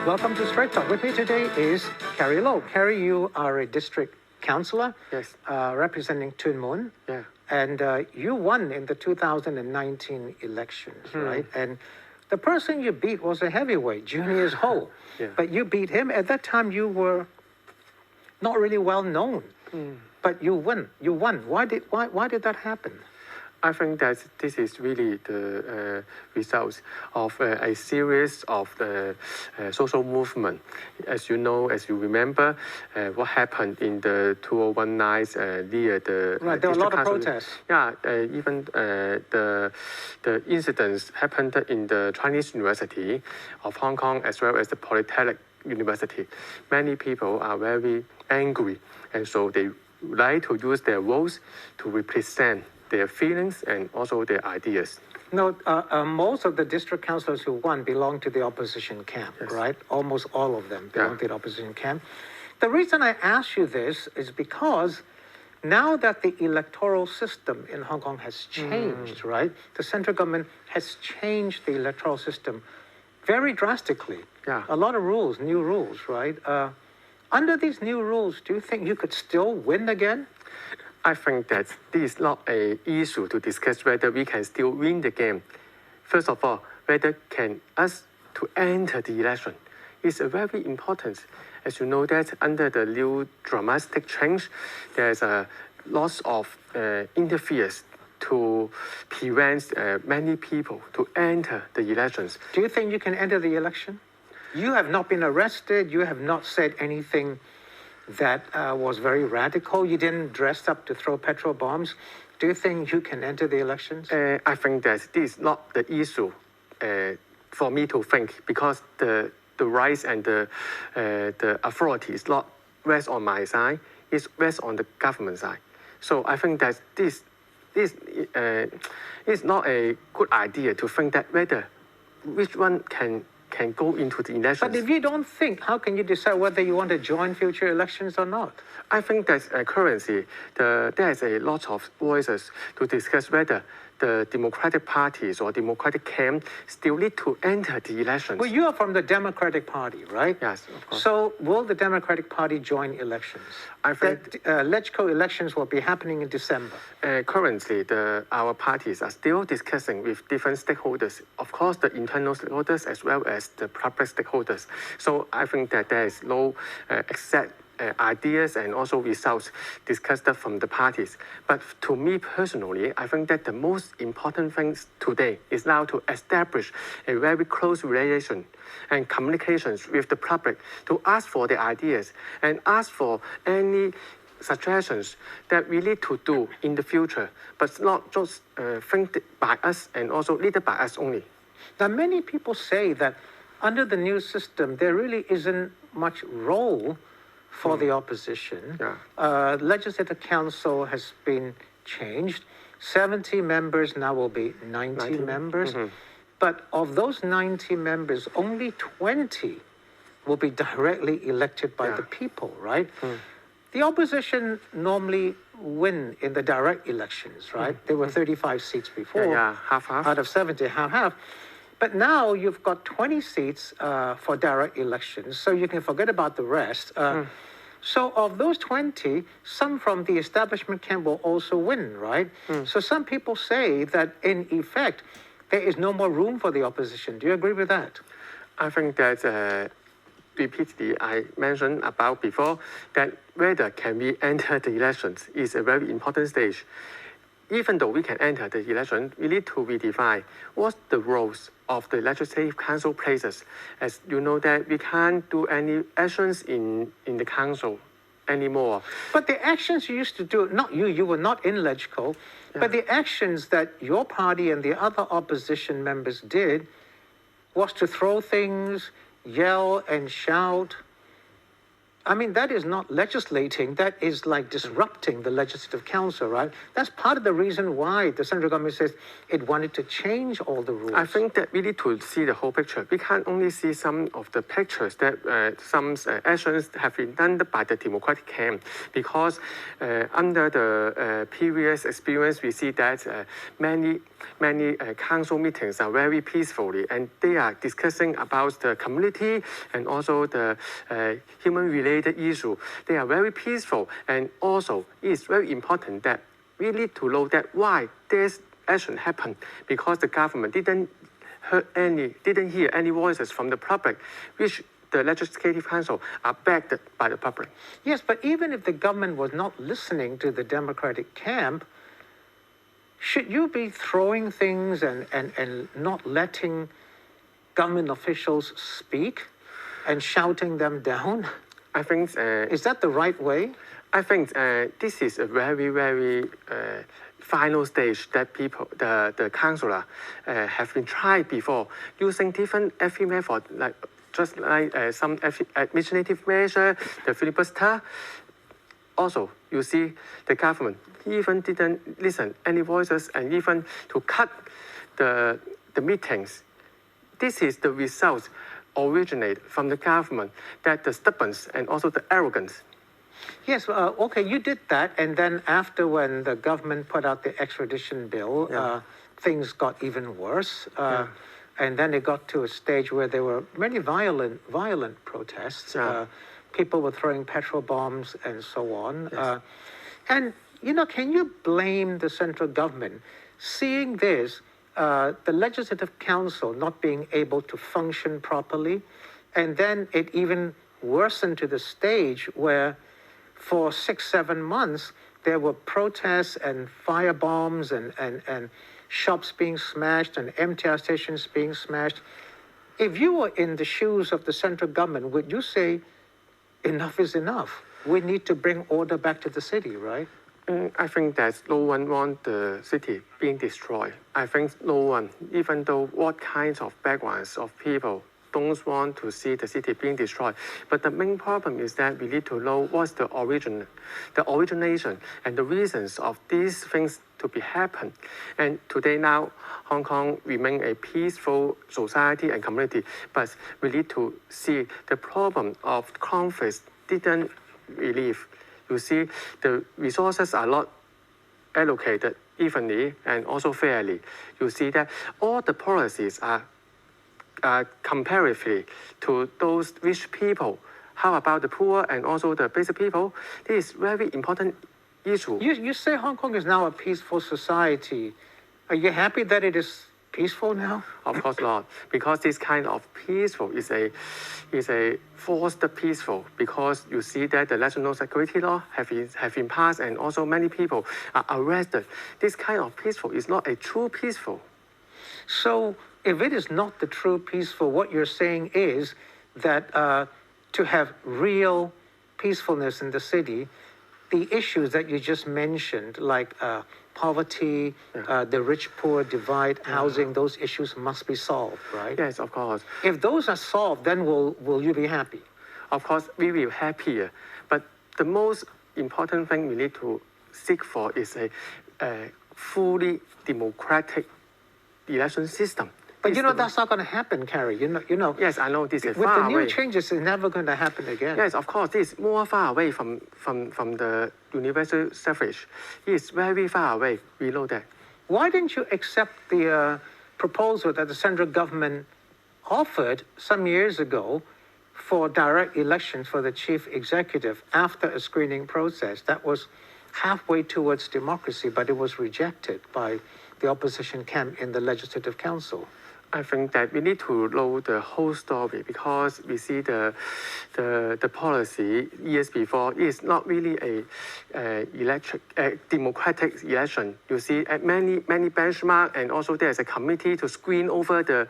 Welcome to Straight Talk. With me today is Carrie Low. Carrie, you are a district councillor. Yes. Representing Tuen Mun. Yeah. And you won in the 2019 elections, right? And the person you beat was a heavyweight, Junius Ho. Yeah. But you beat him. At that time, you were not really well known. But you won. You won. Why did that happen? I think that this is really the results of a series of social movement. As you know, as you remember, what happened in the 2019 near the Right, there were a lot of council. protests. Yeah, even the incidents happened in the Chinese University of Hong Kong as well as the Polytechnic University. Many people are very angry, and so they like to use their votes to represent their feelings and also their ideas. No, most of the district councillors who won belong to the opposition camp, Yes. right? Almost all of them belong to the opposition camp. The reason I ask you this is because now that the electoral system in Hong Kong has changed, right? The central government has changed the electoral system very drastically. Yeah. A lot of rules, new rules, right? Under these new rules, do you think you could still win again? I think that this is not an issue to discuss whether we can still win the game. First of all, whether can us to enter the election is very important. As you know that under the new dramatic change, there's a lots of interference to prevent many people to enter the elections. Do you think you can enter the election? You have not been arrested. You have not said anything that was very radical. You didn't dress up to throw petrol bombs. Do you think you can enter the elections? I think that this is not the issue for me to think, because the rights and the authority is not rest on my side, it's rest on the government side. So I think that this is not a good idea to think that whether which one can go into the elections. But if you don't think, how can you decide whether you want to join future elections or not? I think that currently there is a lot of voices to discuss whether the Democratic parties or Democratic camp still need to enter the elections. Well, you are from the Democratic Party, right? Yes, of course. So will the Democratic Party join elections? I think LegCo elections will be happening in December. Currently, our parties are still discussing with different stakeholders. Of course, the internal stakeholders as well as the public stakeholders. So I think that there is no exact ideas and also results discussed from the parties. But to me personally, I think that the most important thing today is now to establish a very close relation and communications with the public to ask for the ideas and ask for any suggestions that we need to do in the future, but not just think by us and also led by us only. Now, many people say that under the new system, there really isn't much role for the opposition. Yeah. Legislative Council has been changed. 70 members now will be 90 members. But of those 90 members, only 20 will be directly elected by the people, right? The opposition normally win in the direct elections, right? There were 35 seats before. Yeah, half-half. Out of 70, half-half. But now you've got 20 seats for direct elections, so you can forget about the rest. So of those 20, some from the establishment camp will also win, right? So some people say that in effect, there is no more room for the opposition. Do you agree with that? I think that repeatedly I mentioned about before that whether can we enter the elections is a very important stage. Even though we can enter the election, we need to redefine what the roles of the Legislative Council places. As you know that we can't do any actions in the council anymore. But the actions you used to do, not you were not in LegCo, but the actions that your party and the other opposition members did was to throw things, yell and shout. I mean, that is not legislating, that is like disrupting the Legislative Council, right? That's part of the reason why the central government says it wanted to change all the rules. I think that we need to see the whole picture. We can't only see some of the pictures that some actions have been done by the Democratic camp, because under the previous experience, we see that many council meetings are very peacefully, and they are discussing about the community and also the human-related issue. They are very peaceful, and also it's very important that we need to know that why this action happened, because the government didn't hear any voices from the public, which the Legislative Council are backed by the public. Yes, but even if the government was not listening to the Democratic camp, should you be throwing things and not letting government officials speak and shouting them down? I think is that the right way? I think this is a very final stage that the councillor have been tried before using different FE method, like some administrative measure, the filibuster. Also, you see the government even didn't listen any voices, and even to cut the meetings. This is the result originate from the government, that the stubbornness and also the arrogance. Yes, okay, you did that, and then after, when the government put out the extradition bill, things got even worse. And then it got to a stage where there were many violent protests. People were throwing petrol bombs and so on. Yes. And, you know, can you blame the central government? Seeing this, the Legislative Council not being able to function properly, and then it even worsened to the stage where for 6-7 months, there were protests and firebombs and shops being smashed and MTR stations being smashed. If you were in the shoes of the central government, would you say, enough is enough? We need to bring order back to the city, right? I think that no one wants the city being destroyed. I think no one, even though what kinds of backgrounds of people don't want to see the city being destroyed. But the main problem is that we need to know what's the origination and the reasons of these things to be happen. And today now, Hong Kong remain a peaceful society and community, but we need to see the problem of conflicts didn't relieve. You see, the resources are not allocated evenly and also fairly. You see that all the policies are comparatively to those rich people. How about the poor and also the basic people? This is very important issue. You say Hong Kong is now a peaceful society. Are you happy that it is peaceful now? Of course not, because this kind of peaceful is a forced peaceful, because you see that the national security law have been passed, and also many people are arrested. This kind of peaceful is not a true peaceful. So if it is not the true peaceful, what you're saying is that to have real peacefulness in the city, the issues that you just mentioned, like poverty, the rich-poor divide, housing, those issues must be solved, right? Yes, of course. If those are solved, then will you be happy? Of course, we will be happier. But the most important thing we need to seek for is a fully democratic election system. But you know, that's not going to happen, Carrie. You know. Yes, I know this is with far the new away. changes, it's never going to happen again. Yes, of course, this is more far away from the universal suffrage. It's very far away. We know that. Why didn't you accept the proposal that the central government offered some years ago for direct elections for the chief executive after a screening process that was halfway towards democracy, but it was rejected by the opposition camp in the Legislative Council? I think that we need to know the whole story, because we see the policy years before is not really a democratic election. You see many benchmark, and also there's a committee to screen over the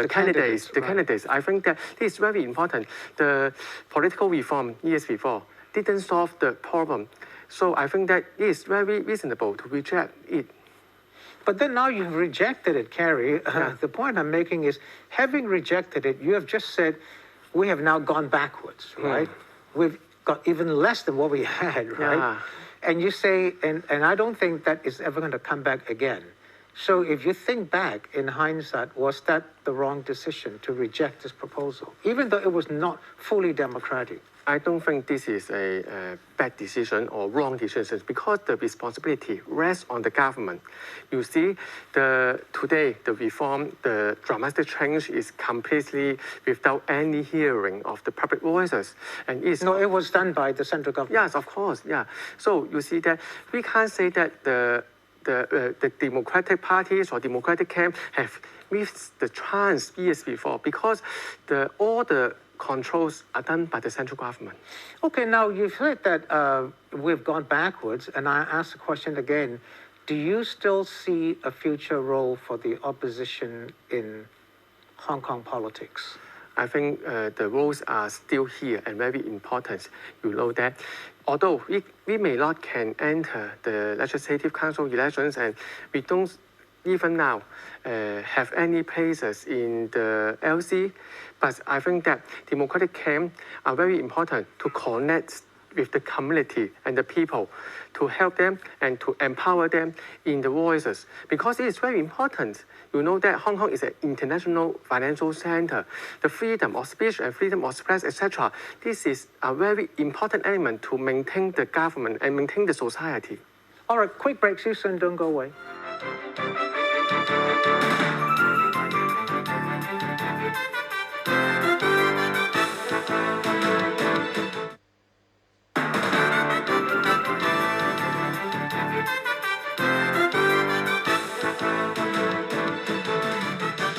candidates. Right. Candidates. I think that this is very important. The political reform years before didn't solve the problem, so I think that it is very reasonable to reject it. But then now you've rejected it, Carrie. The point I'm making is, having rejected it, you have just said, we have now gone backwards, right? we've got even less than what we had, right? Yeah. And you say, and I don't think that is ever going to come back again. So if you think back in hindsight, was that the wrong decision to reject this proposal, even though it was not fully democratic? I don't think this is a bad decision or wrong decision because the responsibility rests on the government. You see, today the reform, the dramatic change is completely without any hearing of the public voices, and No, it was done by the central government. Yes, of course, yeah. So you see that we can't say that the Democratic parties or Democratic camp have missed the chance years before because all the controls are done by the central government. Okay, now you've heard that we've gone backwards, and I ask the question again. Do you still see a future role for the opposition in Hong Kong politics? I think the roles are still here and very important. You know that. Although we may not can enter the Legislative Council elections, and we don't even now have any places in the LC, but I think that democratic camp are very important to connect with the community and the people, to help them and to empower them in the voices, because it is very important. You know that Hong Kong is an international financial center. The freedom of speech and freedom of press, etc. This is a very important element to maintain the government and maintain the society. All right, quick break. See you soon. Don't go away.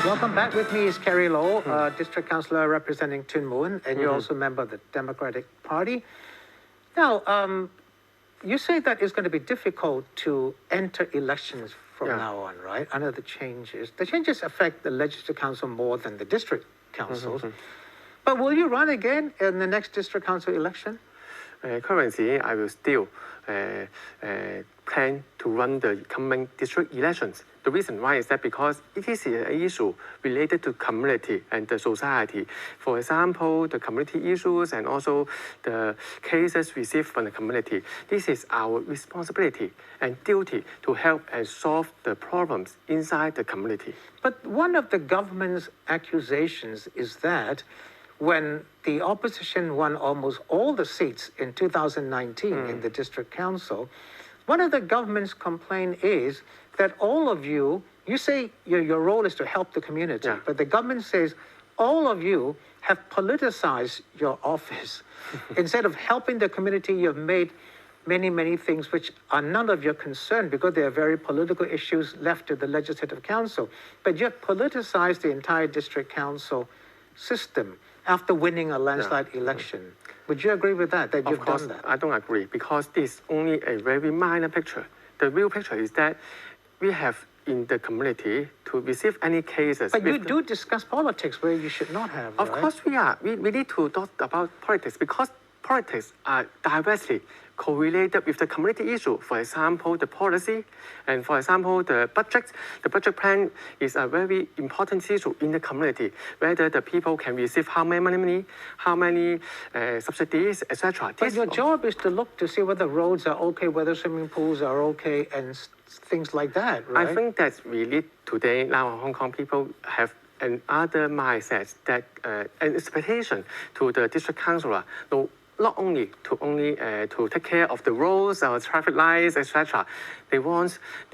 Welcome back. With me is Kerry Low, District Councillor representing Tuen Mun, and you're also a member of the Democratic Party. Now, you say that it's going to be difficult to enter elections from now on, right? Under the changes. The changes affect the Legislative Council more than the District Councils. But will you run again in the next District Council election? Currently, I will still plan to run the coming district elections. The reason why is that because it is an issue related to community and the society. For example, the community issues and also the cases received from the community. This is our responsibility and duty to help and solve the problems inside the community. But one of the government's accusations is that when the opposition won almost all the seats in 2019 in the district council, one of the government's complaint is that all of you say your role is to help the community, but the government says all of you have politicized your office. Instead of helping the community, you've made many things which are none of your concern because they are very political issues left to the Legislative Council. But you've politicized the entire district council system after winning a landslide election. Would you agree with that you've done that? I don't agree because this is only a very minor picture. The real picture is that we have in the community to receive any cases. But you do discuss politics where you should not have, Of course we are. We need to talk about politics because politics are directly correlated with the community issue. For example, the policy, and for example, the budget. The budget plan is a very important issue in the community, whether the people can receive how many money, how many subsidies, etc. But your job is to look to see whether roads are okay, whether swimming pools are okay, and things like that, right? I think that we need today, now Hong Kong people have another mindset, that an expectation to the district councillor, not only to take care of the roads or traffic lights, etc. They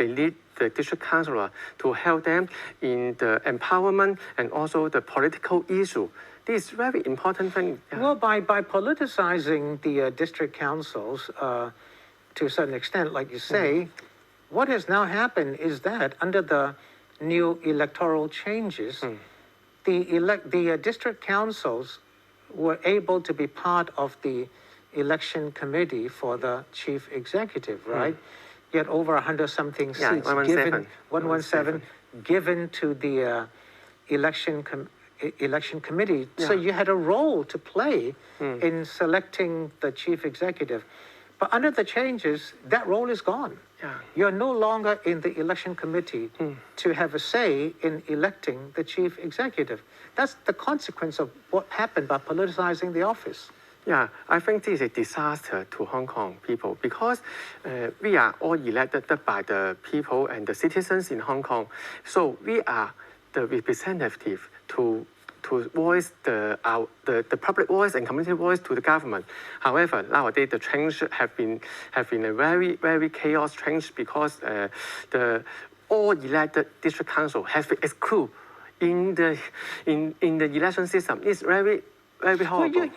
need the district councillor to help them in the empowerment and also the political issue. This is very important thing. Yeah. Well, by politicizing the district councils to a certain extent, like you say, what has now happened is that under the new electoral changes, the district councils were able to be part of the election committee for the chief executive, right? Yet over 100-something seats 117 given to the election committee. So you had a role to play in selecting the chief executive. But under the changes, that role is gone. You're no longer in the election committee to have a say in electing the chief executive. That's the consequence of what happened by politicizing the office. Yeah, I think this is a disaster to Hong Kong people because we are all elected by the people and the citizens in Hong Kong. So we are the representative to voice the public voice and community voice to the government. However, nowadays the change have been a very chaos change because the all elected district council has been excluded in the election system. It's very horrible.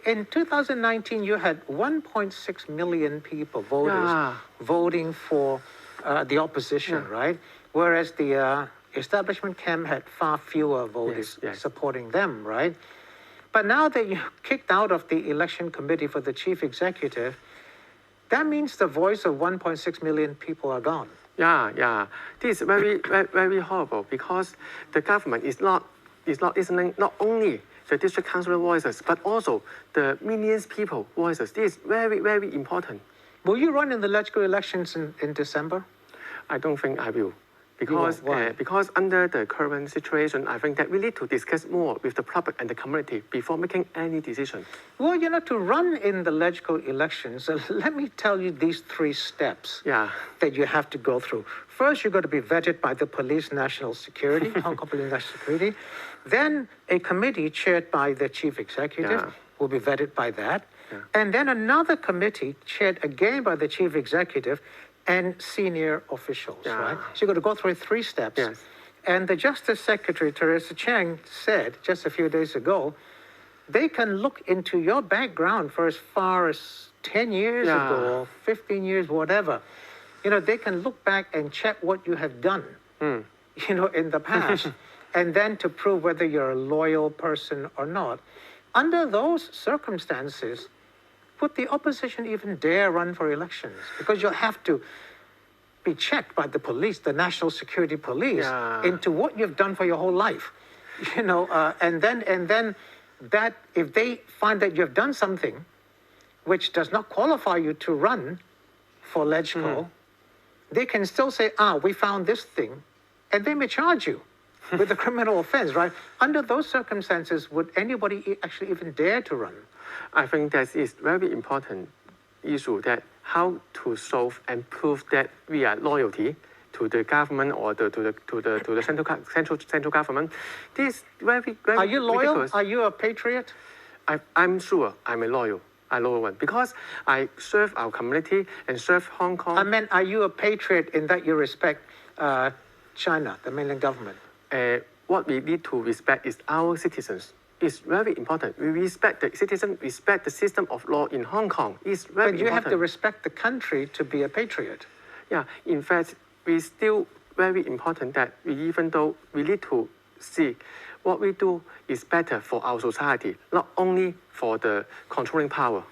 In 2019, you had 1.6 million people, voters, Yeah. voting for the opposition, right? Whereas the establishment camp had far fewer voters Yes. supporting them, right? But now that you're kicked out of the election committee for the chief executive, that means the voice of 1.6 million people are gone. Yeah. This is very horrible because the government is not listening not only the district council voices but also the millions people voices. This is very important. Will you run in the legislative elections in December? I don't think I will. Why? Because under the current situation, I think that we need to discuss more with the public and the community before making any decision. Well, to run in the legislative elections, let me tell you these 3 steps that you have to go through. First, you've got to be vetted by the Police National Security, Hong Kong Police National Security. Then a committee chaired by the chief executive will be vetted by that. And then another committee chaired again by the chief executive and senior officials, right? So you've got to go through 3 steps. Yes. And the Justice Secretary, Teresa Chang, said just a few days ago, they can look into your background for as far as 10 years ago, or 15 years, whatever. They can look back and check what you have done, in the past, and then to prove whether you're a loyal person or not. Under those circumstances, would the opposition even dare run for elections? Because you'll have to be checked by the police, the National Security Police, into what you've done for your whole life. And then that if they find that you've done something which does not qualify you to run for LegCo, they can still say, we found this thing, and they may charge you with a criminal offense, right? Under those circumstances, would anybody actually even dare to run? I think that is very important issue that how to solve and prove that we are loyalty to the government or to the central government. This very Are you loyal? ridiculous. Are you a patriot? I'm sure I'm a loyal one because I serve our community and serve Hong Kong. I meant, are you a patriot in that you respect China, the mainland government? What we need to respect is our citizens. It's very important. We respect the citizen, respect the system of law in Hong Kong. It's very important. But you have to respect the country to be a patriot. Yeah, in fact, we still very important that even though we need to see what we do is better for our society, not only for the controlling power.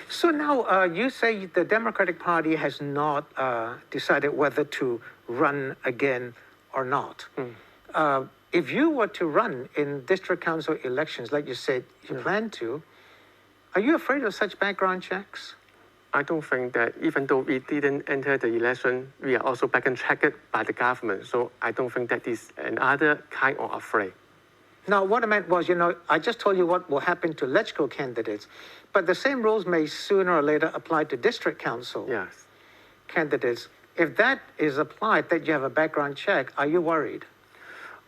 So now you say the Democratic Party has not decided whether to run again or not. If you were to run in district council elections, like you said you plan to, are you afraid of such background checks? I don't think that even though we didn't enter the election, we are also background checked by the government. So I don't think that is another kind of afraid. Now, what I meant was, I just told you what will happen to LegCo candidates, but the same rules may sooner or later apply to district council candidates. If that is applied, that you have a background check, are you worried?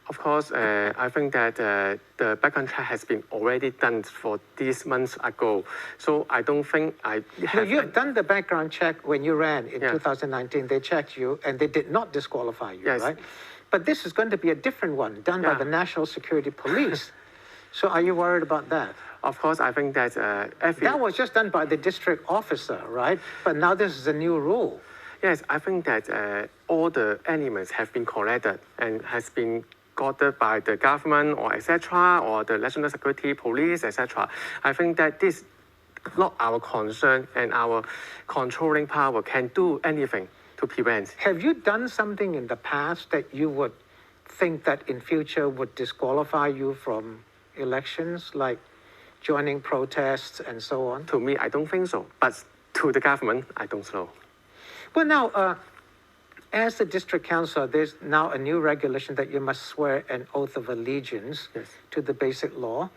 Of course, I think that the background check has been already done for these months ago. So I don't think I have... You have done the background check when you ran in 2019. They checked you and they did not disqualify you, right? But this is going to be a different one done by the National Security Police. So are you worried about that? Of course, I think that that was just done by the district officer, right? But now this is a new rule. Yes, I think that all the elements have been collected and has been gathered by the government or etc. or the National Security Police, etc. I think that this not our concern and our controlling power can do anything to prevent. Have you done something in the past that you would think that in future would disqualify you from elections, like joining protests and so on? To me, I don't think so. But to the government, I don't know. Well, now, as the district councillor, there's now a new regulation that you must swear an oath of allegiance to the basic law.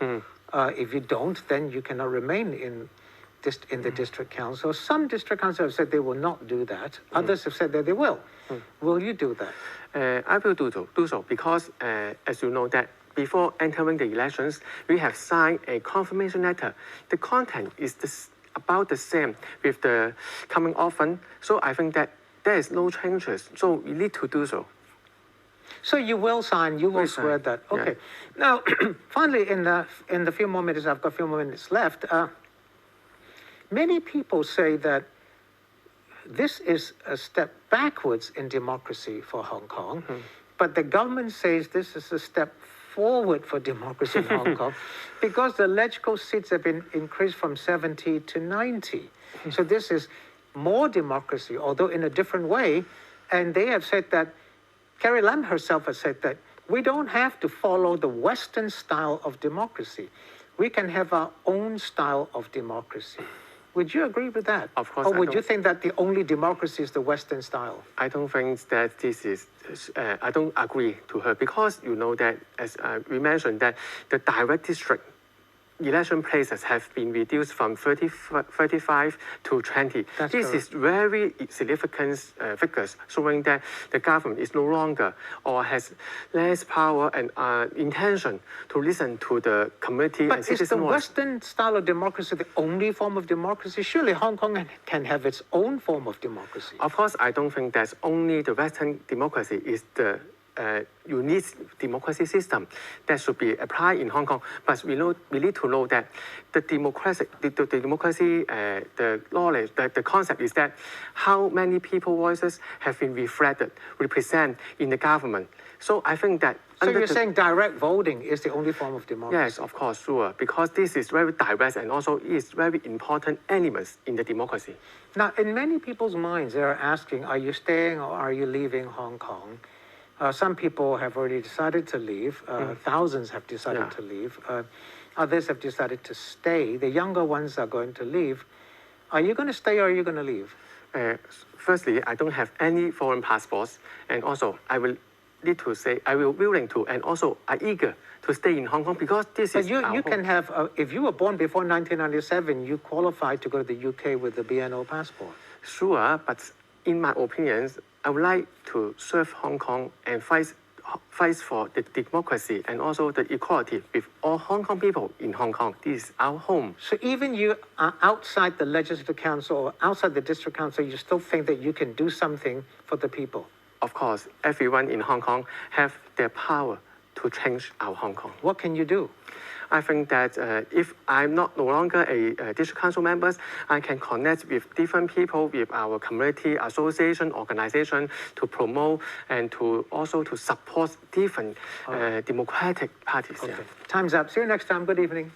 If you don't, then you cannot remain in the district council. Some district councils have said they will not do that. Others have said that they will. Will you do that? I will do so because, as you know, that before entering the elections, we have signed a confirmation letter. The content is about the same with the coming often. So I think that there is no changes. So we need to do so. So you will sign, you will We swear sign, that. yeah. Okay. Now, finally, in the few more minutes, I've got a few more minutes left. Many people say that this is a step backwards in democracy for Hong Kong, but the government says this is a step forward for democracy in Hong Kong because the electoral seats have been increased from 70 to 90. So this is more democracy, although in a different way. And they have said that, Carrie Lam herself has said that we don't have to follow the Western style of democracy. We can have our own style of democracy. Would you agree with that? Of course. Or would you think that the only democracy is the Western style? I don't think that this is, I don't agree to her because you know that, as we mentioned, that the direct district election places have been reduced from 35 to 20. That's this correct. is very significant figures showing that the government is no longer or has less power and intention to listen to the community But and is citizen the voice. Western style of democracy the only form of democracy? Surely Hong Kong can have its own form of democracy. Of course, I don't think that only the Western democracy is the unique democracy system that should be applied in Hong Kong. But we need to know that the democracy, the knowledge, the concept is that how many people voices have been reflected, represented in the government. So I think that. So you're saying direct voting is the only form of democracy? Yes, of course, sure, because this is very diverse and also is very important elements in the democracy. Now, in many people's minds, they're asking, are you staying or are you leaving Hong Kong? Some people have already decided to leave. Thousands have decided to leave. Others have decided to stay. The younger ones are going to leave. Are you going to stay or are you going to leave? Firstly, I don't have any foreign passports. And also, I will need to say, I will be willing to, and also I'm eager to stay in Hong Kong because this is you can have, if you were born before 1997, you qualify to go to the UK with the BNO passport. Sure, but in my opinions, I would like to serve Hong Kong and fight for the democracy and also the equality with all Hong Kong people in Hong Kong. This is our home. So even you are outside the Legislative Council or outside the District Council, you still think that you can do something for the people? Of course, everyone in Hong Kong have their power to change our Hong Kong. What can you do? I think that if I'm no longer a district council member, I can connect with different people, with our community, association, organization to promote and to also to support different democratic parties. Okay. Yeah. Time's up. See you next time. Good evening.